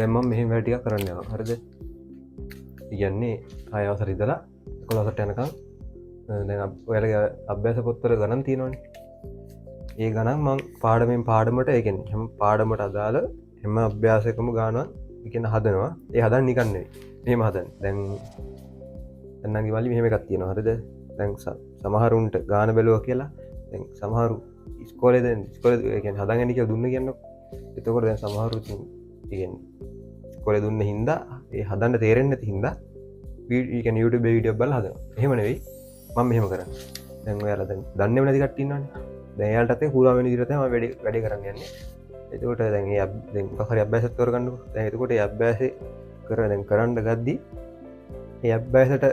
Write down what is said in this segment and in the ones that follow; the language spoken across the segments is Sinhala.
දැන් මම මෙහෙම වැඩ ටිකක් කරන්න යනවා. හරිද? කියන්නේ 6 අවසර ඉඳලා 11ට යනකම් දැන් ඔයාලගේ අභ්‍යාස පොත්වල ගණන් තියෙනවනේ. ඒ ගණන් මම පාඩමෙන් පාඩමට ඒ කියන්නේ හැම පාඩමට අදාළ හැම අභ්‍යාසයකම ගානක් ඒ කියන්නේ හදනවා. ඒ හදන්නේ නිකන් නෙවෙයි. මෙහෙම හදන්නේ. දැන් එන්නගේ වලි මෙහෙම එකක් තියෙනවා. හරිද? දැන් සමහරුන්ට ගාන බැලුවා කියලා දැන් සමහරු ඉස්කෝලේ ඒ කියන්නේ හදන් යන්නේ කියලා දුන්න කියන්නකො. එතකොට දැන් සමහරු ඒ කියන්නේ ඉස්කෝලේ දුන්න හින්දා ඒ හදන්න තේරෙන්නේ නැති හින්දා ඒ කියන්නේ YouTube වීඩියෝ බලලා හදනවා. එහෙම නෙවෙයි මම මෙහෙම කරන්නේ. දැන් ඔයාලා දැන් දන්නේම නැති කට්ටිය ඉන්නවනේ. දැන් එයාලටත් ඒ පුරා වෙන විදිහට තමයි මම වැඩේ කරන්න යන්නේ. එතකොට දැන් දැන් මොකක් හරි අභ්‍යාසයක් කරගන්නකො. දැන් එතකොට ඒ අභ්‍යාසය දැන් කරන්න ගද්දි ඒ අභ්‍යාසයට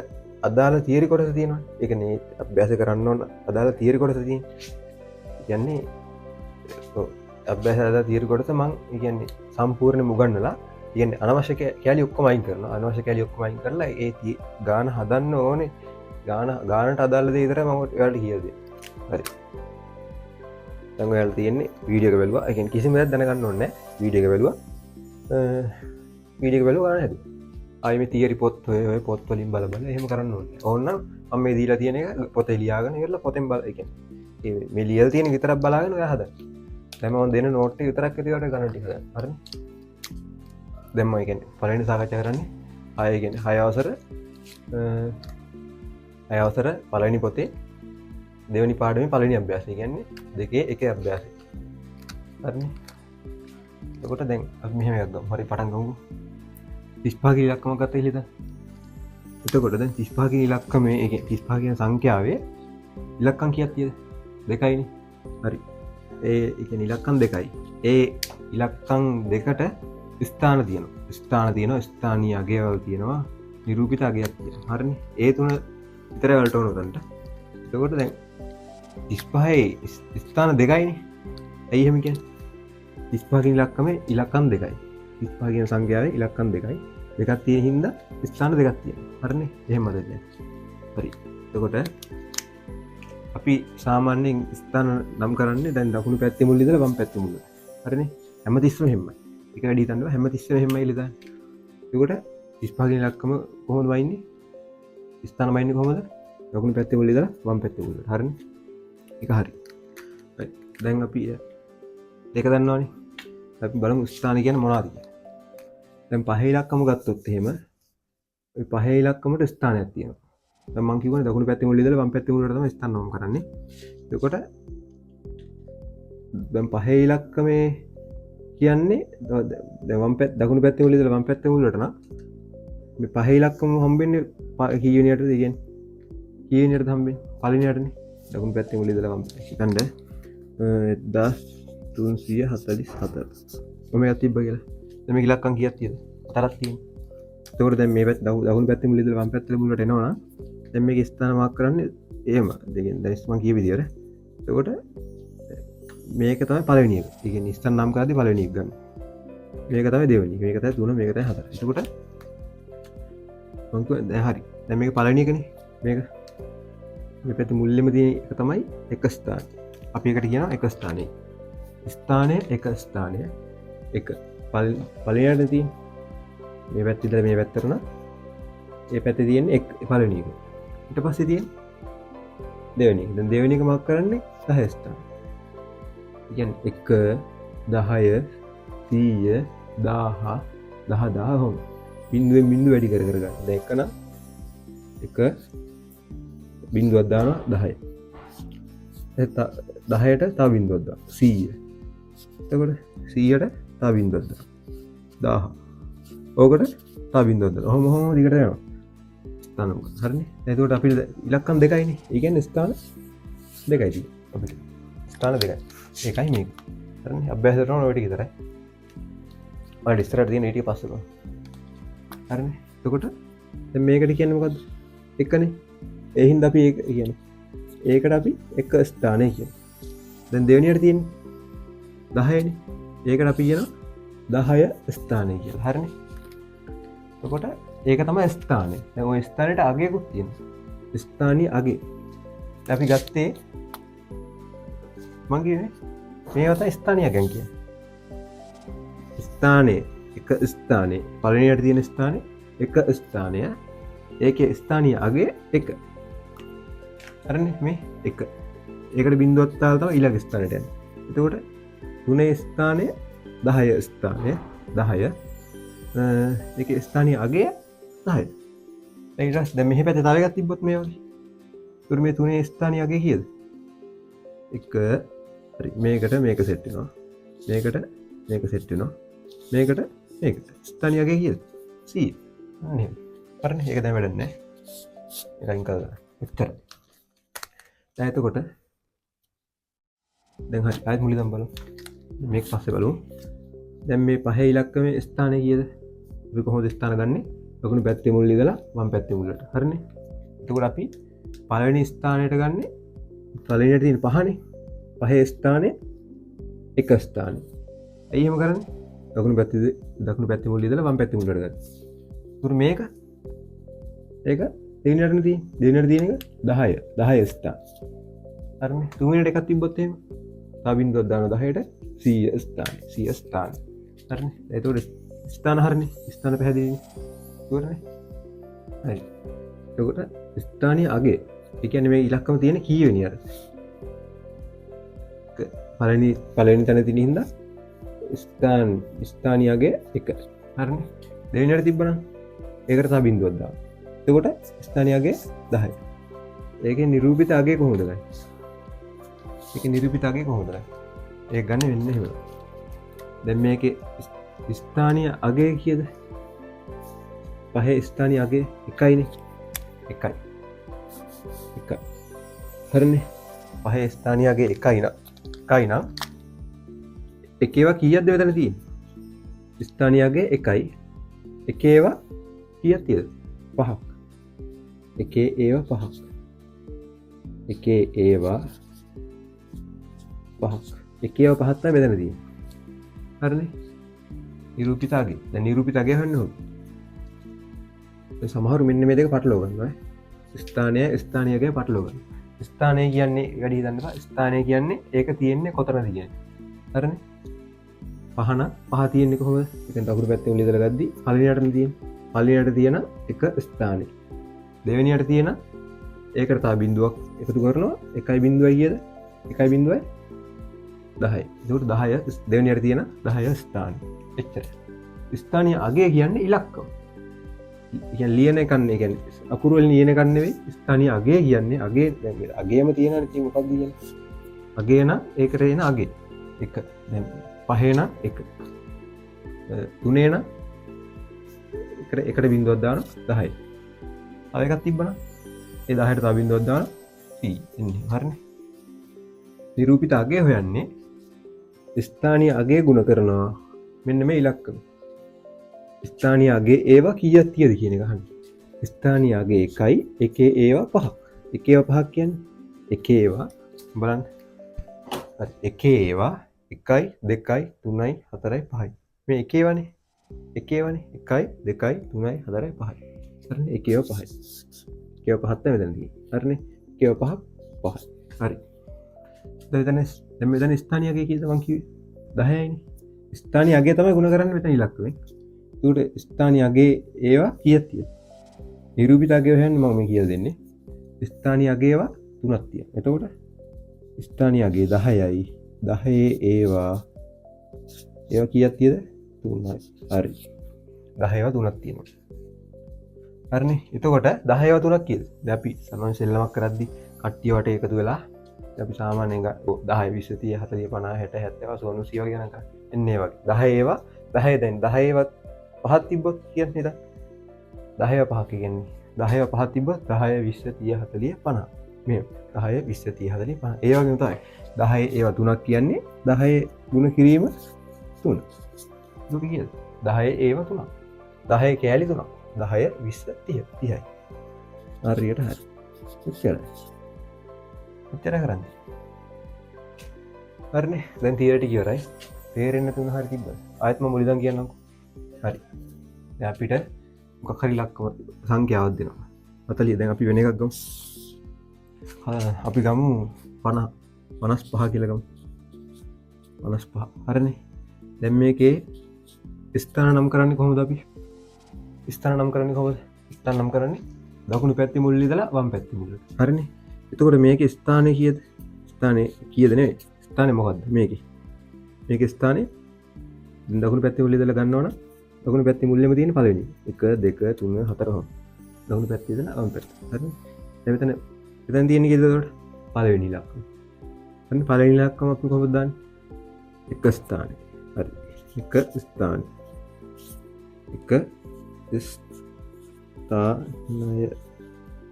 අදාළ තියරි කොටස තියෙනවා. ඒ කියන්නේ අභ්‍යාස කරන්න ඕන අදාළ තියරි කොටස කියන්නේ අභ්‍යාස අදාළ තියරි කොටස මම ඒ කියන්නේ සම්පූර්ණයෙන්ම උගන්වලා කියන්නේ අනවශ්‍ය කැලි ඔක්කොම අයින් කරනවා. අනවශ්‍ය කැලි ඔක්කොම අයින් කරලා ඒ ගාන හදන්න ඕනේ. ගානට අදාළ දේ විතරයි මම ඔයාලට කියලා දෙන්නේ. හරි. දැන් ඔයාලට තියෙන්නේ වීඩියෝ එක බලුවා. ඒ කියන්නේ කිසිම දෙයක් දැනගන්න ඕනේ නැහැ. වීඩියෝ එක බලුවා. වීඩියෝ එක බලුවා ගන්න හැදුවා. ආයෙ මේ තියරි පොත් ඔය පොත් වලින් බල එහෙම කරන්න ඕනේ. ඕනනම් මම මේ දීලා තියෙන එක පොතේ ලියාගෙන ඉවරලා පොතෙන් බල ඒ කියන්නේ මේ ලියලා තියෙන විතරක් බලාගෙන ඔයා හදන්න. දැන් මම දෙන නෝට් එක විතරක් ඇතුළට ගන්න ටික හදන්න. හරිනේ? දැන් මම කියන්නේ පළවෙනි සාකච්ඡා කරන්නේ ආයෙ කියන්නේ 6 අවසර පළවෙනි පොතේ දෙවෙනි පාඩමේ පළවෙනි අභ්‍යාසය කියන්නේ දෙකේ එක අභ්‍යාසය. හරිනේ? එතකොට දැන් අපි මෙහෙම එකක් ගමු. හරි පටන් ගමු. 35 කියන ඉලක්කමක් ගත්තා ඉලිද? එතකොට දැන් 35 කියන ඉලක්කමේ ඒ කියන්නේ 35 කියන සංඛ්‍යාවේ ඉලක්කම් කීයක් තියෙද? 2යිනේ. හරි. ඒ කියන්නේ ඉලක්කම් 2යි. ඒ ඉලක්කම් දෙකට ස්ථාන තියෙනවා. ස්ථානීය අගයවල් තියෙනවා. නිරූපිත අගයක් තියෙනවා. හරිනේ? ඒ තුන විතර වලට ඕන උතන්ට. එතකොට දැන් 35 ස්ථාන 2යිනේ. ඇයි එහෙම කියන්නේ? 35 කියන ඉලක්කමේ ඉලක්කම් 2යි. 35 කියන සංඛ්‍යාවේ ඉලක්කම් 2යි. දෙකක් තියෙන හින්දා ස්ථාන දෙකක් තියෙනවා. හරිනේ? එහෙමද දැන්? හරි. එතකොට අපි සාමාන්‍යයෙන් ස්ථාන නම් කරන්නේ දැන් දකුණු පැත්තේ මුල් ඉඳලා වම් පැත්තේ මුල්. හරිනේ? හැමතිස්සෙම එහෙමයි. එක වැඩි හිතන්න හැමතිස්සෙම එහෙමයි ඉලිද? එතකොට 35 කියන ඉලක්කම කොහොමද වයින්නේ? ස්ථාන වයින්නේ කොහොමද? දකුණු පැත්තේ මුල් ඉඳලා වම් පැත්තේ මුල්. හරිනේ? ඒක හරි. දැන් අපි ඒක දන්නවනේ. අපි බලමු ස්ථාන කියන්නේ මොනවද කියලා. දැන් පහේ ඉලක්කම ගත්තොත් එහෙම ওই පහේ ඉලක්කමට ස්ථානයක් තියෙනවා. දැන් මම කියවනේ දකුණු පැත්තේ මුල් ඉඳලා වම් පැත්තේ මුල් වලට තමයි ස්ථාන නම් කරන්නේ. එතකොට දැන් පහේ ඉලක්කමේ කියන්නේ දැන් වම් පැත්ත දකුණු පැත්තේ මුල් ඉඳලා වම් පැත්තේ මුල් වලට නම් මේ පහේ ඉලක්කම හම්බෙන්නේ කී වෙනියටද කියන්නේ? කී වෙනියටද හම්බෙන්නේ? පළවෙනියටනේ. දකුණු පැත්තේ මුල් ඉඳලා වම් හිතන්න 1344. කොහොමද තිබ්බ කියලා? දැන් මේක ඉලක්කම් කීයක් තියෙද? 4ක් තියෙනවා. එතකොට දැන් මේ පැත්ත දකුණු පැත්තේ මුල ඉඳලා වම් පැත්තේ මුලට එනවා නම් දැන් මේක ස්ථාන මාක් කරන්නේ එහෙම. දෙකෙන් දැන් මම කිය විදියට. එතකොට මේක තමයි පළවෙනි එක. ඒ කියන්නේ ස්ථාන නම් කරද්දී පළවෙනි එක ගන්න. මේක තමයි දෙවෙනි එක. මේක තමයි 3 මේක තමයි 4. එතකොට මම කිව්වා දැන් හරි. දැන් මේක පළවෙනි එකනේ. මේක මේ පැත්තේ මුල්ලෙම තියෙන එක තමයි එක ස්ථාන. අපි එකට කියනවා එක ස්ථානය. ස්ථානය එක ස්ථානය එක පළවෙනියට තියෙන මේ පැත්ත ඉඳලා මේ පැත්තට නම් මේ පැත්තේ තියෙන එක පළවෙනි එක. ඊට පස්සේ තියෙන දෙවෙනි එක. දැන් දෙවෙනි එක මාක් කරන්නේ 10 ස්ථාන. කියන්නේ 1 10 100 1000 10000 හොම බිඳුවෙන් බිඳුව වැඩි කර කර ගන්න. දැන් එක නම් එක බිඳුවක් දානවා 10. 10ට තව බිඳුවක් දානවා 100. එතකොට 100ට තව බිඳුවක් දානවා 1000. ඕකට තව බිඳුවක් දානවා. ඔහොම දිගට යනවා. ස්ථාන මොකක්ද? හරිනේ. එතකොට අපිට ඉලක්කම් දෙකයිනේ. ඒ කියන්නේ ස්ථාන දෙකයි තියෙන්නේ අපිට. ස්ථාන දෙකයි. ඒකයි මේක. හරිනේ. අභ්‍යාස කරනවා ඔය ටික විතරයි. ඔයාලා ඉස්සරහට තියෙන ඊට පස්සේ බලමු. හරිනේ. එතකොට දැන් මේකට කියන්නේ මොකද්ද? එකනේ. ඒ හින්දා අපි ඒක කියන්නේ ඒකට අපි එක ස්ථානය කියනවා. දැන් දෙවෙනියට තියෙන්නේ 10නේ. ඒකට අපි කියනවා 10 ස්ථානය කියලා. හරිනේ. එතකොට ඒක තමයි ස්ථානය. දැන් ওই ස්ථානෙට අගයකුත් තියෙනවා. ස්ථානීය අගය. අපි ගත්තේ මම කියන්නේ මේවා තමයි ස්ථානීය අගයන් කියන්නේ. ස්ථානයේ එක ස්ථානයේ පළවෙනියට තියෙන ස්ථානයේ එක ස්ථානය ඒකේ ස්ථානීය අගය 1. හරිනේ මේ 1. ඒකට බිංදුවක් දාලා තමයි ඊළඟ ස්ථානයට යන්නේ. එතකොට 3 ස්ථානයේ 10 ස්ථානය 10 ඒකේ ස්ථානීය අගය 10. ඊට පස්සේ දැන් මෙහි පැත්තේ තව එකක් තිබ්බොත් මේ වගේ. ඒතර මේ 3 ස්ථානීය අගය කීයද? 1 හරි මේකට මේක සෙට් වෙනවා. මේකට මේක සෙට් වෙනවා. මේකට මේක. ස්ථානීය අගය කීයද? 100. අනේ. හරිනේ ඒක දැන් වැඩක් නැහැ. ඒක අයින් කරලා. එච්චරයි. දැන් එතකොට දැන් හරි ආයෙත් මුලින්ම බලමු. මේක පස්සේ බලමු. දැන් මේ පහේ ඉලක්කමේ ස්ථානය කීයද? අපි කොහොමද ස්ථාන ගන්නෙ? දකුණු පැත්තේ මුල් ඉඳලා වම් පැත්තේ මුලට. හරිනේ. එතකොට අපි පළවෙනි ස්ථානයට ගන්නෙ පළවෙනියට තියෙන පහනේ. පහේ ස්ථානයේ එක ස්ථානය. ඇයි එහෙම කරන්නේ? දකුණු පැත්තේ මුල් ඉඳලා වම් පැත්තේ මුලට ගන්න. එතකොට මේක ඒක දෙවෙනියටනේ තියෙන්නේ. දෙවෙනියට තියෙන එක 10. 10 ස්ථාන. හරිනේ. තුන්වෙනියට එකක් තිබ්බොත් එහෙම තව බිංදුවක් දානවා 10ට 100 ස්ථාන. 100 ස්ථාන. හරිනේ. එතකොට ස්ථාන හරිනේ. ස්ථාන පැහැදිලිනේ. ඉවරනේ. හරි. එතකොට ස්ථානීය අගය. ඒ කියන්නේ මේ ඉලක්කම තියෙන කීවෙනියද? පළවෙනි තැන තියෙන හින්දා ස්ථානීය අගය 1. හරිනේ. දෙවෙනියට තිබ්බනම් ඒකට තව බිංදුවක් දානවා. එතකොට ස්ථානීය අගය 10. ඒකේ නිරූපිත අගය කොහොමද ගන්නේ? ඒකේ නිරූපිත අගය කොහොමද ගන්නේ? ඒක ගන්න වෙන්නේ එහෙම. දැන් මේකේ ස්ථානීය අගය කීයද? පහේ ස්ථානීය අගය 1යිනේ. 1යි. 1. හරිනේ. පහේ ස්ථානීය අගය 1යි නම් එකේවා කීයක්ද මෙතන තියෙන්නේ? ස්ථානීය අගය 1යි. එකේවා කීයක් තියෙද? 5ක්. එකේ ඒවා 5ක්. එකේ ඒවා 5ක්. එකේව 5ක් තමයි මෙතන තියෙන්නේ. හරිනේ. නිරූපිත අගය. දැන් නිරූපිත අගය හොයන්න ඕනේ. සමහරු මෙන්න මේ දෙක පටලව ගන්නවා. ස්ථානීය අගය පටලව ගන්නවා. ස්ථානය කියන්නේ වැඩි හිතන්න එපා. ස්ථානය කියන්නේ ඒක තියෙන්නේ කොතනද කියන්නේ. හරිනේ. පහ තියෙන්නේ කොහොමද? ඒ කියන්නේ දකුණු පැත්තේ උඩ ඉඳලා ගද්දි පළවෙනියටනේ තියෙන්නේ. පළවෙනියට තියෙන එක ස්ථානය. දෙවෙනියට තියෙන ඒකට තව බිංදුවක් එකතු කරනවා. 1.0 කීයද? 1.10. ඒකට 10 දෙවෙනියට තියෙන 10 ස්ථාන. එච්චර. ස්ථානීය අගය කියන්නේ ඉලක්කම. කියන්නේ ලියන එකක් නේ. කියන්නේ අකුරු වලින් ලියන එකක් නෙවෙයි. ස්ථානීය අගය කියන්නේ අගය දැන් අගයම තියෙනවා ඉතින් මොකක්ද කියන්නේ? අගය නම් ඒකට එන අගය. 1. දැන් 5 නම් 1. 3 නම් එකට බිංදුවක් දානවා 10යි. තව එකක් තිබ්බනම් ඒ 10ට තව බිංදුවක් දානවා 100 එන්නේ. හරිනේ. නිරූපිත අගය හොයන්නේ ස්ථානීය අගය ගුණ කරනවා මෙන්න මේ ඉලක්කම. ස්ථානීය අගය ඒවා කීයක් තියද කියන එක අහන්නේ. ස්ථානීය අගය 1යි. එකේ ඒවා 5ක්. එකේ ඒවා 5ක් කියන්නේ එකේ ඒවා බලන්න. හරි. එකේ ඒවා 1යි 2යි 3යි 4යි 5යි. මේ එකේ ඒවානේ. එකේ ඒවානේ 1යි 2යි 3යි 4යි 5යි. හරිනේ. එකේ ඒවා 5යි. එකේ ඒවා 5ක් තමයි මෙතන තියෙන්නේ. හරිනේ. එකේ ඒවා 5යි. හරි. දැන් මෙතන ස්ථානීය අගය කීයද මං කිව්වේ? 10යිනේ. ස්ථානීය අගය තමයි ගුණ කරන්නේ මෙතන ඉලක්කමෙන්. ඒකට ස්ථානීය අගය ඒවා කීයක් තියෙද? නිරූපිත අගය හොයන්නේ මම මේ කියලා දෙන්නේ. ස්ථානීය අගය ඒවා 3ක් තියෙනවා. එතකොට ස්ථානීය අගය 10යි. 10 ඒවා කීයක් තියෙද? 3යි. හරි. 10 ඒවා 3ක් තියෙනවා. හරිනේ. එතකොට 10 ඒවා 3ක් කීයද? දැන් අපි සමාන සෙල්ලමක් කරද්දී කට්ටිය වට එකතු වෙලා අපි සාමාන්‍යයෙන් 10 20 30 40 50 60 70 80 100 වගේ ගණන් එන්නේ වගේ 10 ඒවා 10 දැන් 10 ඒවා 5ක් තිබ්බොත් කියන්නේ නේද? 10 ඒවා 5ක් කියන්නේ 10 ඒවා 5ක් තිබ්බොත් 10 20 30 40 50 මේ 10 20 30 40 50 ඒ වගේම තමයි 10 ඒවා 3ක් කියන්නේ 10 ගුණ කිරීම 3 දුක කියද 10 ඒවා 3ක් 10 කෑලි 3ක් 10 20 30 30යි හරියට හරි එච්චරයි එච්චර කරන්නේ හරිනේ දැන් තියරටි ඉවරයි තේරෙන්නේ නැතුන හරි තිබ්බද ආයෙත් මම මුලින්ම කියන්නම්කෝ හරි දැන් අපිට මොකක් හරි ඉලක්කම සංඛ්‍යාවක් දෙනවා 40 දැන් අපි වෙන එකක් ගමු අපි ගමු 55 කියලා ගමු 55 හරිනේ දැන් මේකේ ස්ථාන නම් කරන්නේ කොහොමද අපි ස්ථාන නම් කරන්නේ කොහොමද ස්ථාන නම් කරන්නේ දකුණු පැත්තේ මුල් ඉඳලා වම් පැත්තේ මුල් හරිනේ එතකොට මේකේ ස්ථානය කීයද ස්ථානය කීයද නෙවෙයි ස්ථානය මොකද්ද මේකේ ස්ථානය දකුණු පැත්තේ මුල් ඉඳලා ගන්නවනම් දකුණු පැත්තේ මුල්ලෙම තියෙන පළවෙනි 1 2 3 4 හොම් දකුණු පැත්තේ ඉඳලා වම් පැත්ත හරිනේ දැන් මෙතන තියෙන්නේ කීයද එතකොට පළවෙනි ඉලක්කම හරිනේ පළවෙනි ඉලක්කම අපි කොහොමද දාන්නේ එක ස්ථානය හරි එක ස්ථානය එක ස්ථානය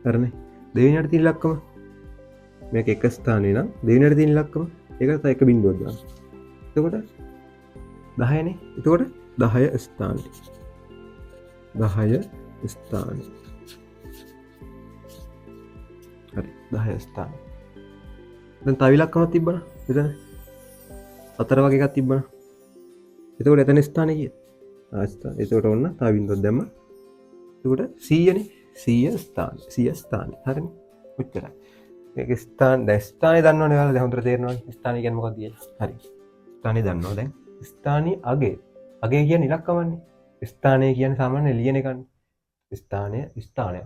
හරිනේ දෙවෙනියට තියෙන ඉලක්කම මේක එක ස්ථානය නම් දෙවෙනියට තියෙන ඉලක්කම ඒකට තව එක බිංදුවක් දාන්න එතකොට 10 නේ එතකොට 10 ස්ථානය 10 ස්ථානය හරි 10 ස්ථානය දැන් තව ඉලක්කමක් තිබ්බන මෙතන 4 වගේ එකක් තිබ්බන එතකොට එතන ස්ථානය කීයද එතකොට ඔන්න තව බිංදුවක් දැම්ම එතකොට 100 නේ 100 ස්ථානය හරිනේ ඔච්චරයි මේක ස්ථාන දැන් ස්ථානය දන්නවනේ ඔයාලා දැන් හොඳට තේරෙනවනේ ස්ථානය කියන්නේ මොකක්ද කියලා හරි ස්ථානය දන්නවා දැන් ස්ථානයේ අගය කියන්නේ ඉලක්කමන්නේ ස්ථානය කියන්නේ සාමාන්‍ය ලියන එකන්නේ ස්ථානය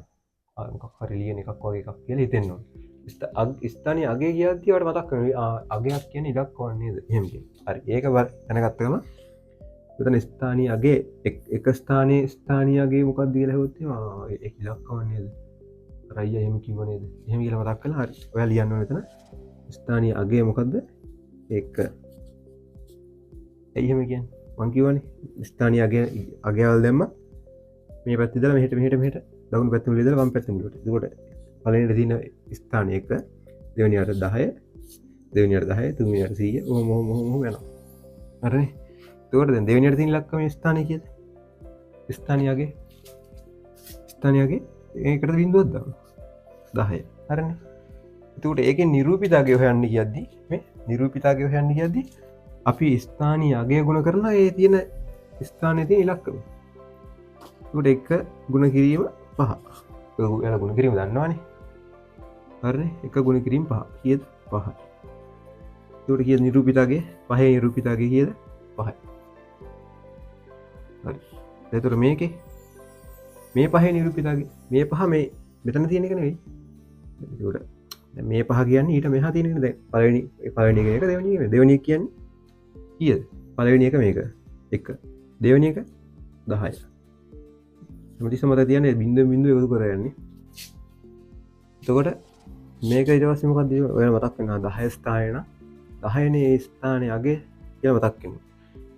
මොකක් හරි ලියන එකක් වගේ එකක් කියලා හිතෙන්න ඕනේ ස්ථානයේ අගය කියද්දී ඔයාලට මතක් වෙනවා අගයක් කියන්නේ ඉලක්කම නේද එහෙම කියන්නේ හරි ඒක දැනගත්ත ගමන් මෙතන ස්ථානීය අගය එක ස්ථානීය අගය මොකක්ද කියලා හෙව්වොත් ඒක ඉලක්කම නේද රයි එහෙම කිව්ව නේද එහෙම කියලා මතක් කරලා හරි ඔයා ලියන්න ඕනේ මෙතන ස්ථානීය අගය මොකද්ද ඒක එහෙම කියන්නේ මං කිව්වනේ ස්ථානීය අගයවල දැම්ම මේ පැත්ත ඉඳලා මෙහෙට දකුණු පැත්තේ මුල ඉඳලා වම් පැත්තේ මුලට එතකොට පළවෙනියට තියෙන ස්ථානය 1 දෙවෙනියට 10 දෙවෙනියට 10 තුන්වෙනියට 100 ඔහොම යනවා හරිනේ එතකොට දැන් දෙවෙනියට තියෙන ඉලක්කමේ ස්ථානය කීයද ස්ථානීය අගය ඒකට බිංදුවක් දාන්න 10 හරිනේ එතකොට ඒකේ නිරූපිත අගය හොයන්න කියද්දි මේ නිරූපිත අගය හොයන්න කියද්දි අපි ස්ථානීය අගය ගුණ කරලා ඒ තියෙන ස්ථානයේ තියෙන ඉලක්කම එතකොට එක ගුණ කිරීම 5 ඔයාලා ගුණ කිරීම දන්නවනේ හරිනේ එක ගුණ කිරීම 5 කීයද 5යි එතකොට කීයද නිරූපිත අගය 5 නිරූපිත අගය කීයද 5යි හරි එතකොට මේකේ මේ 5 නිරූපිත අගය මේ 5 මේ මෙතන තියෙන එක නෙවෙයි එතකොට මේ 5 කියන්නේ ඊට මෙහා තියෙන එක දැන් පළවෙනි එක දෙවෙනි එක දෙවෙනි එක කියන්නේ කීයද පළවෙනි එක මේක 1 දෙවෙනි එක 10 හැමතිස්සම මතක තියන්නේ බිංදුව එකතු කරලා යන්නේ එතකොට මේක ඊට පස්සේ මොකක්ද ඔයාලා මතක් වෙනවා 10 ස්ථානය නම් 10 නේ ස්ථානයේ අගය කියලා මතක් වෙනවා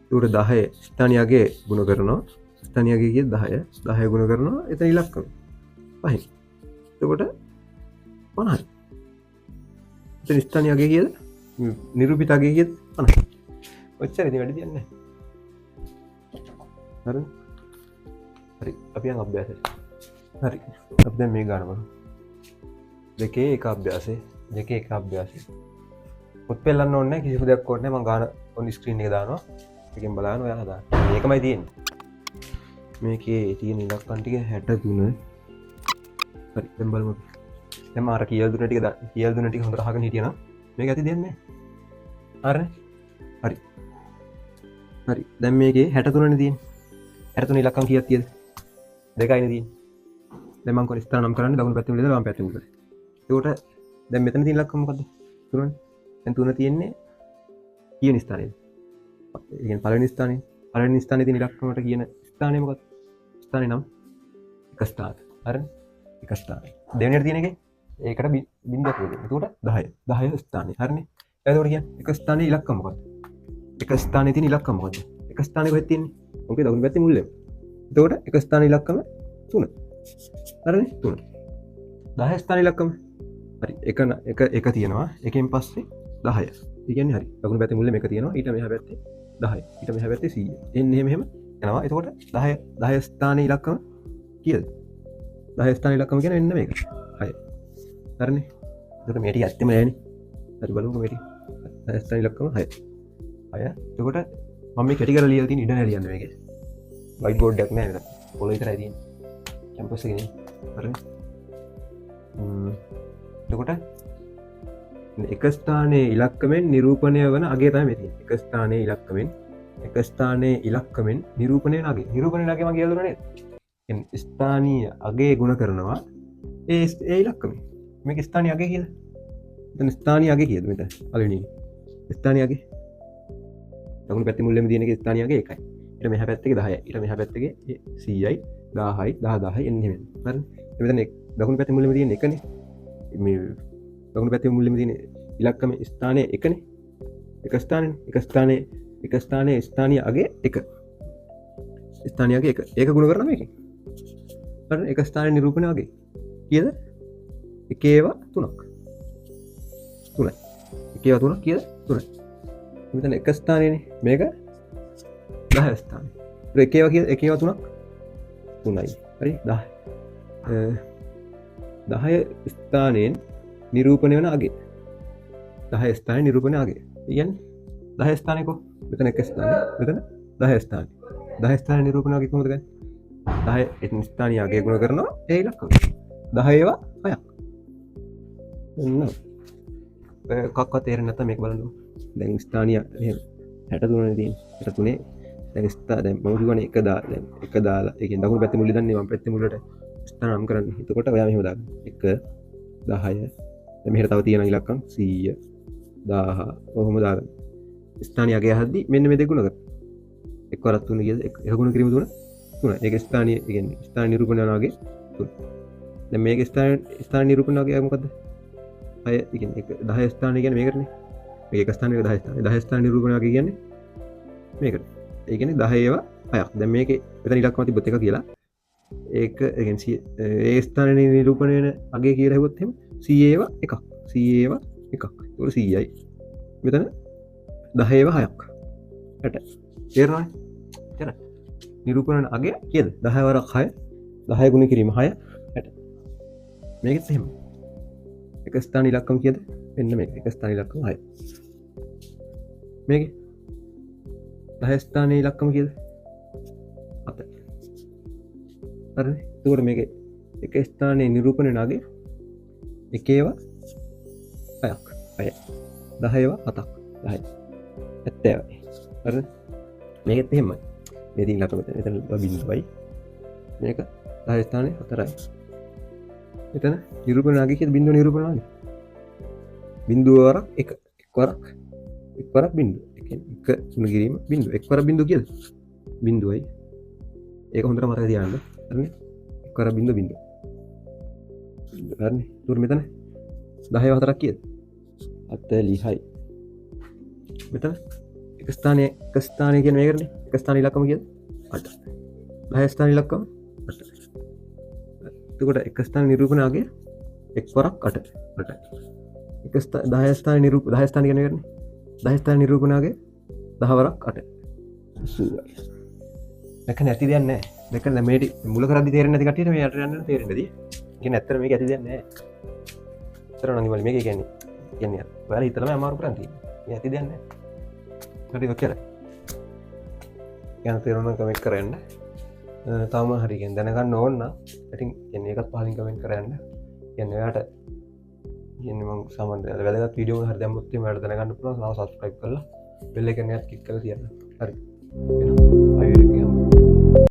එතකොට 10 ස්ථානයේ අගය ගුණ කරනවා ස්ථානීය අගය කියේ 10 ගුණ කරනවා එතන ඉලක්කම 5 එතකොට 50යි එතන ස්ථානීය අගය කීයද නිරූපිත අගය කීයද 50 ඔච්චර ඉතින් වැඩි දෙයක් නැහැ හරි අපි යන් අභ්‍යාසයට හරි අපි දැන් මේ ගන්න බලමු දෙකේ එක අභ්‍යාසය පොත් පෙන්නන්න ඕනේ නැහැ කිසිම දෙයක් ඕනේ නැහැ මම ගන්න ඔන් ස්ක්‍රීන් එක දානවා එකෙන් බලන්න ඔයා හදාන්න මේකමයි තියෙන්නේ මේකේ තියෙන ඉලක්කම් ටික 63 හරි දැන් බලමු දැන් මාර කියලා දුන්න ටික හොඳට අහගෙන හිටියනම් මේක ඇති දෙන්නේ නැහැ හරි දැන් මේකේ 63 නේ තියෙන්නේ 63 ඉලක්කම් කීයක් තියෙද දෙකයිනේ තියෙන්නේ දැන් මම කොහොමද ස්ථානම් කරන්නේ දකුණු පැත්තේ මුලද වම් පැත්තේ මුලද ඒකට දැන් මෙතන තියෙන ඉලක්කම් මොකද්ද 3නේ දැන් 3 තියෙන්නේ කියන ස්ථානයේද ඒ කියන්නේ පළවෙනි ස්ථානයේ තියෙන ඉලක්කම් වලට කියන ස්ථානය මොකක්ද ස්ථානේ නම් එක ස්ථාන හරිනේ එක ස්ථානය දෙවෙනියට තියෙන එකේ ඒකට බිංදුවක් වෙනවා එතකොට 10 ස්ථානේ හරිනේ එතකොට කියන්නේ එක ස්ථානයේ ඉලක්කම මොකක්ද එක ස්ථානයේ තියෙන ඉලක්කම මොකක්ද එක ස්ථානයේ කොහෙද තියෙන්නේ ඕකේ දකුණු පැත්තේ මුල්ලෙම එතකොට එක ස්ථානයේ ඉලක්කම 3 හරිනේ 3 10 ස්ථානයේ ඉලක්කම හරි එක තියෙනවා එකෙන් පස්සේ 10 ඒ කියන්නේ හරි දකුණු පැත්තේ මුල්ලෙම එක තියෙනවා ඊට මෙහා පැත්තේ 10 ඊට මෙහා පැත්තේ 100 එන්නේ එහෙම යනවා එතකොට 10 ස්ථානයේ ඉලක්කම කීයද 10 ස්ථානයේ ඉලක්කම කියන එන්න මේක 6 හරිනේ එතකොට මේ ටික ඇත්තම නෑනේ හරි බලමුකෝ මේ ටික 10 ස්ථානයේ ඉලක්කම 6 එතකොට මම මේ කැටි කරලා ලියලා තියෙන ඉඩ නෑ ලියන්න මේකේ වයිට් බෝඩ් එකක් නෑ මෙතන පොළොවේ විතරයි තියෙන්නේ කැම්පස් එකේ නේ හරිනේ එතකොට එක ස්ථානයේ ඉලක්කමෙන් නිරූපණය වන අගය තමයි මේ තියෙන්නේ එක ස්ථානයේ ඉලක්කමෙන් එක ස්ථානයේ ඉලක්කමෙන් නිරූපණය නගේ නිරූපණය නගේ මගේ කියලුනේ ස්ථානීය අගේ ගුණ කරනවා ඒ ඉලක්කම මේක ස්ථානය අගේ කියල ස්ථානය අගේ කියද මෙත අලනි ස්ථානයගේ දකුණු පැති මුල්ලම දියනක ස්ථානයගේ එකයි එට මෙහ පැත්තක 10 ඉට මෙහ පැත්තගේ 100යි 10යි 10 එන්නෙම එතන දකුණු පැති මුල්ලම තියෙන එකන දකුණු පැති මුල්ලම තියෙන ඉලක්කම ස්ථානය එකන එක ස්ථානය ස්ථානය අගේ එක ස්ථානයගේ ඒක ගුණ කරන එක එක ස්ථානය නිරූපණයගේ කියද එකේවා තුනක් තුනයි එකේවා තුනක් කියද තුනයි මෙතන එක ස්ථානයන මේක 10 ස්ථාන එකේවා කිය එකේවා තුනක් තුනයි හරි 10 ස්ථානයෙන් නිරූපණය වන අගේ 10 ස්ථාන නිරූපණයගේ ඉගන් 10 ස්ථානයකෝ මෙතන එක ස්ථාන මෙතන 10 ස්ථාන 10 ස්ථාන නිරූපණයගේ කොහොමද ගන්නේ 10 එතන ස්ථානයගේ ගුණ කරනවා ඒ ඉලක්කම 10 ඒවා 6ක් එන්න කක්ක තේරෙන්නේ නැත්නම් මේක බලන්න දැන් ස්ථානීය 63 තියෙන 63 දැන් දැන් මම කියවනේ එක දාලා ඒ කියන්නේ දකුණු පැත්තේ මුල්ලේ දන්නේ මම පැත්තේ මුල්ලට ස්ථාන නම් කරන්නේ එතකොට ඔයා මෙහෙම දාන්න 1 10 දැන් මෙහෙට තව තියෙන ඉලක්කම් 100 1000 කොහොම දාගන්න ස්ථානීයගේ හද්දි මෙන්න මේ දෙක ගුණ කර එක් වරක් 3 කියද එක ගුණ කිරීම 3 ඒක ස්ථානීය ඒ කියන්නේ ස්ථාන නිරූපණය වගේ 3 දැන් මේක ස්ථාන නිරූපණය වගේ මොකද්ද 6 ඒ කියන්නේ 10 ස්ථාන කියන්නේ මේකටනේ මේක එක ස්ථානයක 10 ස්ථාන 10 ස්ථාන නිරූපණය වගේ කියන්නේ මේකට ඒ කියන්නේ 10 ඒවා 6ක් දැන් මේකේ මෙතන ඉලක්කම තිබ්බත් එක කියලා ඒක ඒ කියන්නේ ඒ ස්ථානයේ නිරූපණය වෙන අගේ කියලා හෙව්වොත් එහෙම 100 ඒවා එකක් 100 ඒවා එකක් ඒක 100යි මෙතන 10 ඒවා 6ක් යට තේරෙනවද එතන නිරූපණය අගේ කීයද 10 වරක් 6 10 ගුණ කිරීම 6 යට මේකත් එහෙම එක ස්ථාන ඉලක්කම කියද එන්න මේක එක ස්ථාන ඉලක්කම 6 මේක 10 ස්ථානයේ ඉලක්කම කියද 7 හරිනේ එතකොට මේක එක ස්ථානයේ නිරූපණය නාගේ එකේවා 6ක් 6 10 ඒවා 7ක් 10 70යි හරිනේ මේකත් එහෙමයි මේ තියෙන ඉලක්කම එතන බිඳුවයි මේක 10 ස්ථානයේ 4යි එතන නිරූපණය නාගේ කියද බිඳුව නිරූපණය නාගේ බිඳුව වරක් එක වරක් බිඳුව එක ගුණ කිරීම බිඳුව එක් වරක් බිඳුව කියද බිඳුවයි ඒක හොඳට මතක තියාගන්න හරිනේ එක් වරක් බිඳුව හරිනේ දුර මෙතන 10 4ක් කියද 40යි මෙතන එක ස්ථානයේ කියන්නේ මේකනේ එක ස්ථාන ඉලක්කම කියද 8 10 ස්ථාන ඉලක්කම 8 එතකොට එක ස්ථාන නිරූපණයගේ එක් වරක් 8 එක 10 ස්ථාන 10 ස්ථාන කියන්නේ මේකනේ 10 ස්ථාන නිරූපණයගේ 10 වරක් 8 80යි මේක නැති දෙයක් නැහැ මේක මේ මුල කරද්දි තේරෙන්නේ නැති කට්ටියට මේ යට යන්න තේරෙන්නේදී කියන්නේ ඇත්තට මේක ඇති දෙයක් නැහැ අතර නම් ඉවල මේක කියන්නේ ඔයාලා හිතලා අමාරු කරන් තියෙන්නේ මේ ඇති දෙයක් නැහැ හරි ඔක කියලා යන තේරුණ කමෙන්ට් කරන්න තාම හරි කියන්නේ දැනගන්න ඕන නම් ඉතින් කියන්නේ ඒකත් පහලින් කමෙන්ට් කරන්න කියන්නේ ඔයාලට කියන්නේ මම සාමාන්‍ය වැදගත් වීඩියෝ එකක් හරි දැම්මොත් එහෙම ඔයාලට දැනගන්න පුළුවන් සබ්ස්ක්‍රයිබ් කරලා බෙල් එක එකත් ක්ලික් කරලා තියන්න හරි